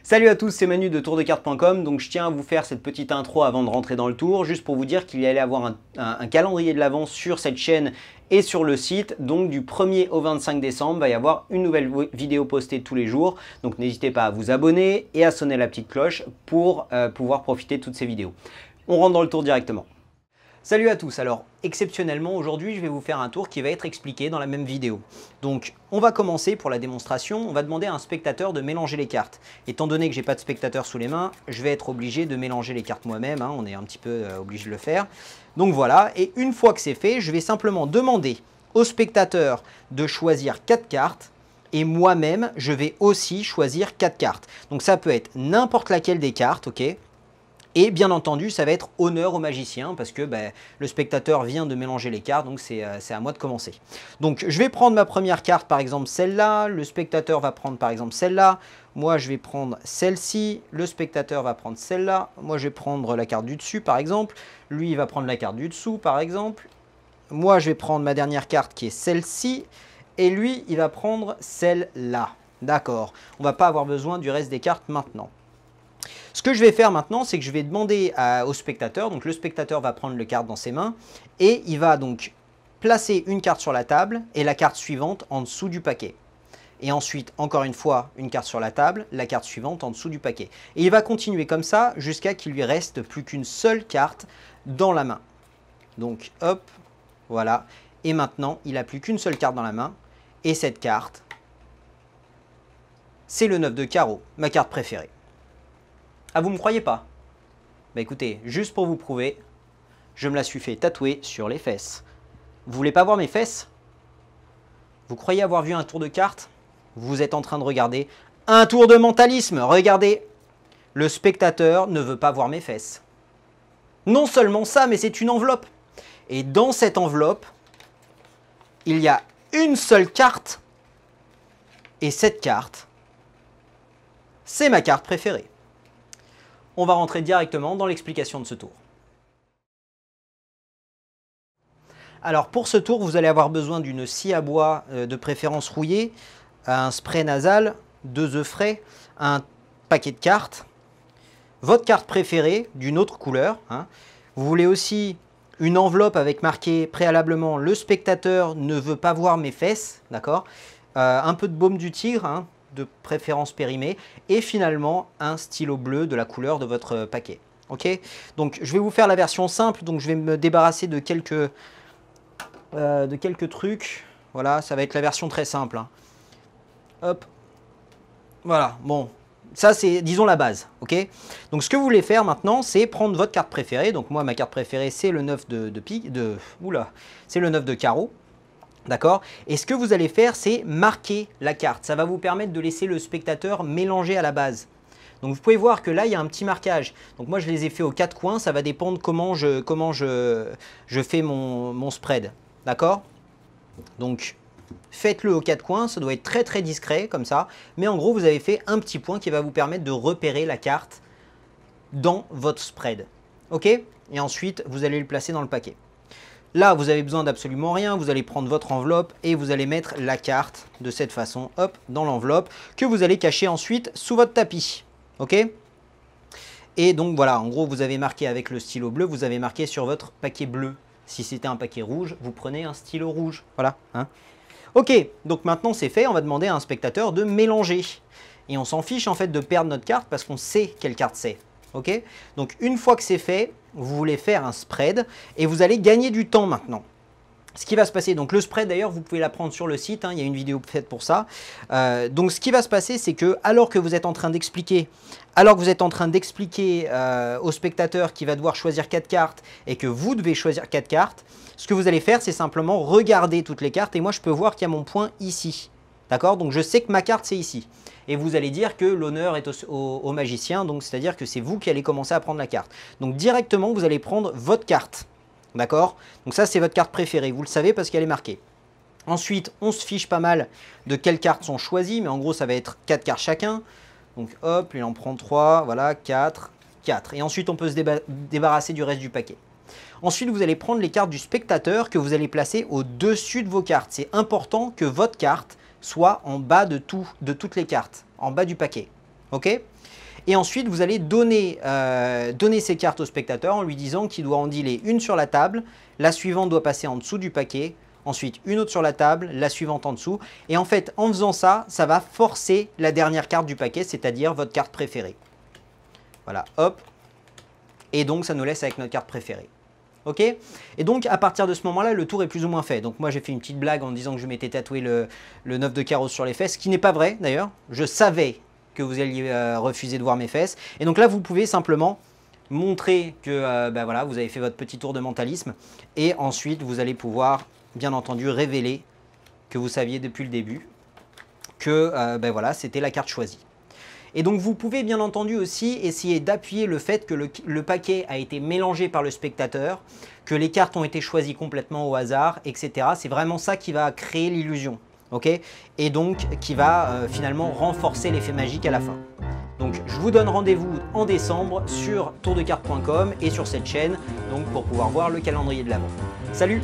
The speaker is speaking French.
Salut à tous, c'est Manu de tourdecartes.com. Donc je tiens à vous faire cette petite intro avant de rentrer dans le tour, juste pour vous dire qu'il y allait avoir un calendrier de l'avance sur cette chaîne et sur le site. Donc du 1er au 25 décembre, il va y avoir une nouvelle vidéo postée tous les jours. Donc n'hésitez pas à vous abonner et à sonner la petite cloche pour pouvoir profiter de toutes ces vidéos. On rentre dans le tour directement. Salut à tous, alors exceptionnellement aujourd'hui je vais vous faire un tour qui va être expliqué dans la même vidéo. Donc on va commencer pour la démonstration, on va demander à un spectateur de mélanger les cartes. Étant donné que j'ai pas de spectateur sous les mains, je vais être obligé de mélanger les cartes moi-même, hein, on est un petit peu obligé de le faire. Donc voilà, et une fois que c'est fait, je vais simplement demander au spectateur de choisir 4 cartes. Et moi-même, je vais aussi choisir 4 cartes. Donc ça peut être n'importe laquelle des cartes, ok ? Et bien entendu, ça va être honneur au magicien parce que le spectateur vient de mélanger les cartes, donc c'est à moi de commencer. Donc je vais prendre ma première carte, par exemple celle-là, le spectateur va prendre par exemple celle-là, moi je vais prendre celle-ci, le spectateur va prendre celle-là, moi je vais prendre la carte du dessus par exemple, lui il va prendre la carte du dessous par exemple, moi je vais prendre ma dernière carte qui est celle-ci, et lui il va prendre celle-là. D'accord, on ne va pas avoir besoin du reste des cartes maintenant. Ce que je vais faire maintenant, c'est que je vais demander au spectateur, donc le spectateur va prendre le carte dans ses mains et il va donc placer une carte sur la table et la carte suivante en dessous du paquet. Et ensuite, encore une fois, une carte sur la table, la carte suivante en dessous du paquet. Et il va continuer comme ça jusqu'à qu'il lui reste plus qu'une seule carte dans la main. Donc hop, voilà. Et maintenant, il n'a plus qu'une seule carte dans la main. Et cette carte, c'est le 9 de carreau, ma carte préférée. Ah, vous me croyez pas? Bah écoutez, juste pour vous prouver, je me la suis fait tatouer sur les fesses. Vous voulez pas voir mes fesses? Vous croyez avoir vu un tour de cartes? Vous êtes en train de regarder un tour de mentalisme. Regardez, le spectateur ne veut pas voir mes fesses. Non seulement ça, mais c'est une enveloppe. Et dans cette enveloppe, il y a une seule carte. Et cette carte, c'est ma carte préférée. On va rentrer directement dans l'explication de ce tour. Alors pour ce tour, vous allez avoir besoin d'une scie à bois de préférence rouillée, un spray nasal, 2 œufs frais, un paquet de cartes, votre carte préférée d'une autre couleur. Hein. Vous voulez aussi une enveloppe avec marqué préalablement « Le spectateur ne veut pas voir mes fesses », d'accord, un peu de baume du tigre, hein, de préférence périmée, et finalement un stylo bleu de la couleur de votre paquet. Ok, donc je vais vous faire la version simple, donc je vais me débarrasser de quelques trucs. Voilà, ça va être la version très simple. Hein. Hop, voilà, bon, ça c'est, disons, la base. Ok, donc ce que vous voulez faire maintenant, c'est prendre votre carte préférée. Donc moi, ma carte préférée, c'est le 9 c'est le 9 de carreau. D'accord? Et ce que vous allez faire, c'est marquer la carte. Ça va vous permettre de laisser le spectateur mélanger à la base. Donc vous pouvez voir que là, il y a un petit marquage. Donc moi, je les ai fait aux 4 coins. Ça va dépendre comment je fais mon spread. D'accord? Donc faites-le aux 4 coins. Ça doit être très très discret comme ça. Mais en gros, vous avez fait un petit point qui va vous permettre de repérer la carte dans votre spread. Ok? Et ensuite, vous allez le placer dans le paquet. Là, vous avez besoin d'absolument rien, vous allez prendre votre enveloppe et vous allez mettre la carte de cette façon, hop, dans l'enveloppe, que vous allez cacher ensuite sous votre tapis. Ok? Et donc voilà, en gros, vous avez marqué avec le stylo bleu, vous avez marqué sur votre paquet bleu. Si c'était un paquet rouge, vous prenez un stylo rouge. Voilà. Hein? Ok, donc maintenant c'est fait, on va demander à un spectateur de mélanger. Et on s'en fiche en fait de perdre notre carte parce qu'on sait quelle carte c'est. Ok, donc une fois que c'est fait, vous voulez faire un spread et vous allez gagner du temps maintenant. Ce qui va se passer, donc le spread d'ailleurs, vous pouvez l'apprendre sur le site, hein, il y a une vidéo faite pour ça. Donc ce qui va se passer, c'est que alors que vous êtes en train d'expliquer, au spectateur qui va devoir choisir 4 cartes et que vous devez choisir 4 cartes, ce que vous allez faire, c'est simplement regarder toutes les cartes et moi je peux voir qu'il y a mon point ici. D'accord? Donc je sais que ma carte c'est ici. Et vous allez dire que l'honneur est au magicien, donc c'est-à-dire que c'est vous qui allez commencer à prendre la carte. Donc directement, vous allez prendre votre carte. D'accord? Donc ça, c'est votre carte préférée. Vous le savez parce qu'elle est marquée. Ensuite, on se fiche pas mal de quelles cartes sont choisies, mais en gros, ça va être 4 cartes chacun. Donc hop, il en prend 3, voilà, 4, 4. Et ensuite, on peut se débarrasser du reste du paquet. Ensuite, vous allez prendre les cartes du spectateur que vous allez placer au-dessus de vos cartes. C'est important que votre carte soit en bas de toutes les cartes, en bas du paquet. ok? Et ensuite, vous allez donner ces cartes au spectateur en lui disant qu'il doit en dealer une sur la table, la suivante doit passer en dessous du paquet, ensuite une autre sur la table, la suivante en dessous. Et en fait, en faisant ça, ça va forcer la dernière carte du paquet, c'est-à-dire votre carte préférée. Voilà, hop. Et donc, ça nous laisse avec notre carte préférée. Ok? Et donc, à partir de ce moment-là, le tour est plus ou moins fait. Donc, moi, j'ai fait une petite blague en disant que je m'étais tatoué le 9 de carreau sur les fesses, ce qui n'est pas vrai, d'ailleurs. Je savais que vous alliez refuser de voir mes fesses. Et donc là, vous pouvez simplement montrer que voilà, vous avez fait votre petit tour de mentalisme. Et ensuite, vous allez pouvoir, bien entendu, révéler que vous saviez depuis le début que voilà, c'était la carte choisie. Et donc, vous pouvez, bien entendu, aussi essayer d'appuyer le fait que le paquet a été mélangé par le spectateur, que les cartes ont été choisies complètement au hasard, etc. C'est vraiment ça qui va créer l'illusion. Okay, et donc qui va finalement renforcer l'effet magique à la fin. Donc je vous donne rendez-vous en décembre sur tourdecarte.com et sur cette chaîne donc pour pouvoir voir le calendrier de l'Avent. Salut!